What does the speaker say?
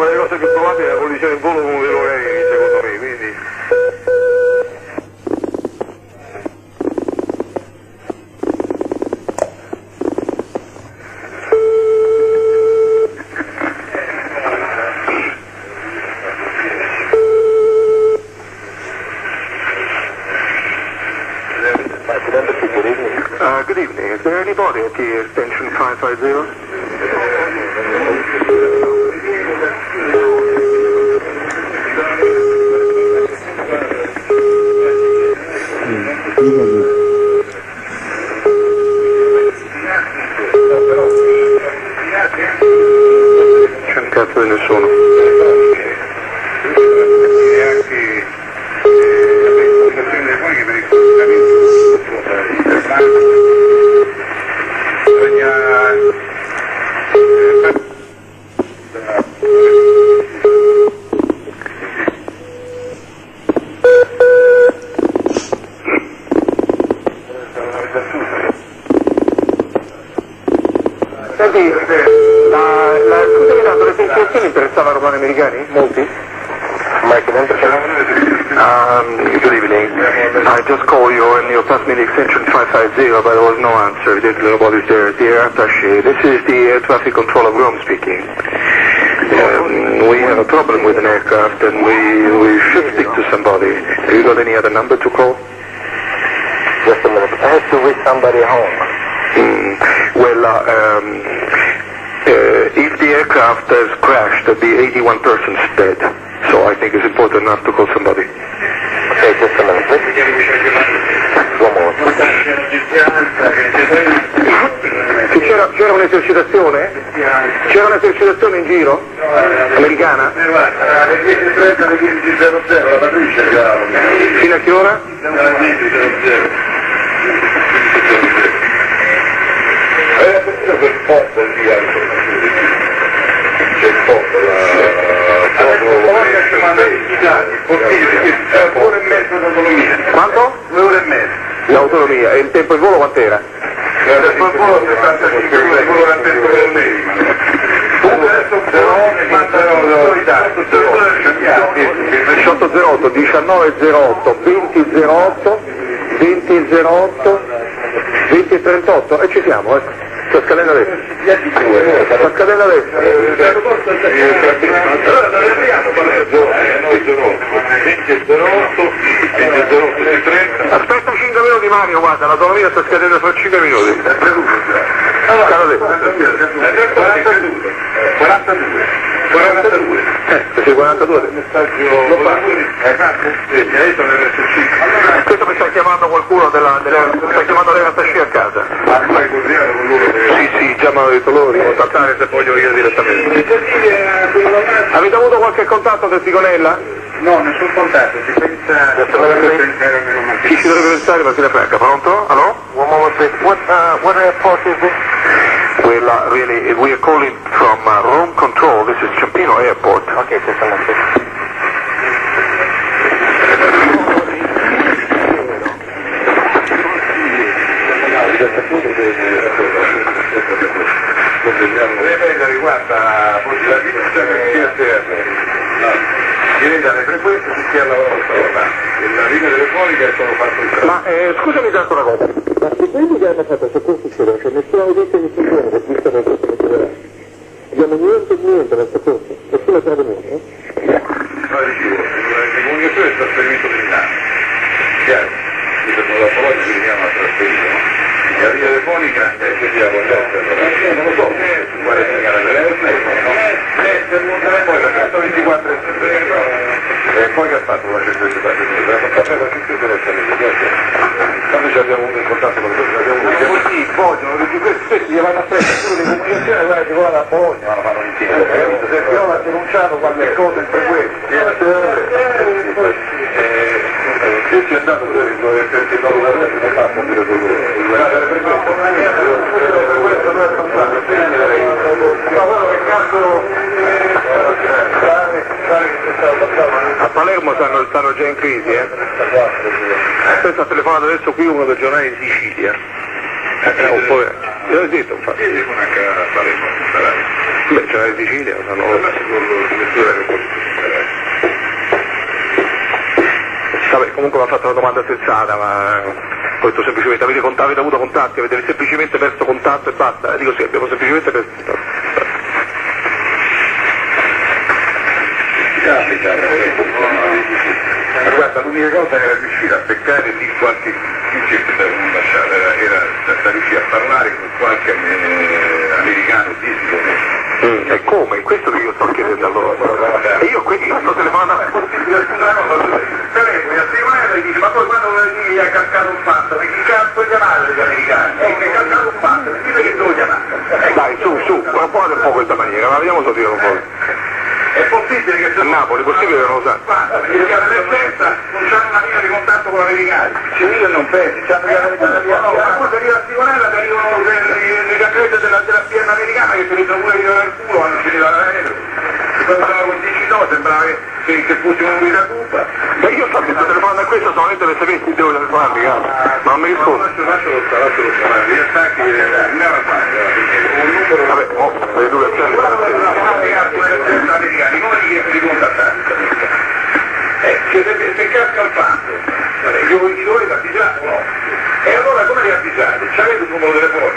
una delle cose più probabili è la collisione in volo con uno dei loro aerei, secondo me, quindi... Good evening. Is there anybody at the extension 550? C'è un cazzo di nessuno. Senti, scusami tanto, le segnalazioni interessavano aeroplani americani? Molti? Good evening. I just called you and you passed me the extension 550, but there was no answer. Evidently nobody's there. The air attaché. This is the air traffic control of Rome speaking. We have a problem with an aircraft and we should speak to somebody. Have you got any other number to call? Just a minute. I have to reach somebody home. If the aircraft has crashed, the 81 persons dead. So I think it's important enough to call somebody. Okay, just a minute, please. One more. C'era un'esercitazione? C'era un'esercitazione in giro? Americana? Alle 10:30, alle 15:00, la patruccia arrivava. Fino a che ora? Alle 10:00. Per forza il via, c'è il popolo, un'ora e mezza d'autonomia. Quanto? 2 ore e mezza. L'autonomia. E il tempo di volo quant'era? Il tempo di volo 75 minuti, quello che ha detto per me. Adesso 1808, 1908, 2008, 2008, 2038 e ci siamo, ecco. Sta scadendo adesso. Sta scadendo adesso. Allora non arriviamo con le zone, noi sono 20:08, 20:08, Aspetta 5 minuti Mario, guarda, l'autonomia sta scadendo fra 5 minuti. Scade adesso. 42. Sei 42. Lo fa. Adesso nell'SC. Questo mi sta chiamando qualcuno sta chiamando l'Attaché a casa. Ma fai così con loro? Sì, già mi hanno detto loro di contattare se voglio io direttamente. Avete avuto qualche contatto del Piconella? No, nessun contatto, si pensa... Chi ci dovrebbe pensare ma se ne frega, pronto? Hello? One moment, please. What airport is this? Well, really, we are calling from Rome Control. This is Ciampino Airport. Okay, just a minute, please. Riguarda la fiducia che CSR, si vede alle frequenze su chi ha lavorato stavolta e la linea telefonica è solo fatto il traffico. Ma scusami tanto una cosa. Ma se quelli che hanno fatto questo succede, c'è nessuno udente di stazione che qui stanno abbiamo niente nel soccorso, nessuno è stato venuto? No, dicevo, la comunicazione è trasferimento criminale, chiaro, qui per la Polonia si chiama trasferito, no? La linea telefonica che sia non lo so, quale segnale telefono, no? Poi la 124 e poi che ha fatto la 124? Quando ci abbiamo avuto in contatto con le persone, abbiamo avuto così, vogliono, perché questi stessi gli vanno a prendere solo di comunicazione, guarda che vanno a Bologna, vanno a fare insieme, capito? Se Viola ha denunciato qualche cosa in frequenza, che ci è andato perché dopo la rete non fa capire con loro. Guardate le frequenze, non è fantastico, ma quello che cazzo... A Palermo stanno già in crisi, eh? Questo ha telefonato adesso qui uno dei giornali di Sicilia. Oppure... l'ho detto, infatti. Telefona anche a Palermo, Beh, c'era in Sicilia, sanno... Vabbè, comunque mi ha fatto una domanda sensata, ma ho detto semplicemente avete avuto contatti, avete semplicemente perso contatto e basta, dico sì, abbiamo semplicemente perso contatto. Ma guarda, l'unica cosa era riuscire a beccare di qualche che da un'ambasciata, era da riuscire a parlare con qualche americano fisico. E come? Questo che io sto chiedendo a loro. E io sto telefonando. Telefoni a Simonella e dici, ma poi quando gli ha cascato un fatto, ma chi cazzo chiamate gli americani? Che è cascato un fatto, dite che devo chiamare. Dai, su, non può fare un po' questa maniera, ma vediamo se dire un po'. È possibile che A Napoli, è possibile che non lo sa. Perché all'emergenza non c'hanno una linea di contatto con l'americano. Se io non penso, c'hanno ma poi se arriva a Simonella ti arrivano le caccette della PM americana che ti mettono pure il culo quando ci arriva l'aereo. E quando sono con no, sembrava che fosse un guida Cuba. Ma io sto telefonando a questo solamente per sapere se devo telefonarmi, ma non mi risponde. Lascialo stare, gli attacchi andiamo a fare, un numero... Vabbè, le due americani, come li contattare? Se casca il fatto, i dovete avvisare o no? E allora come li avvisate? C'avete il numero telefono?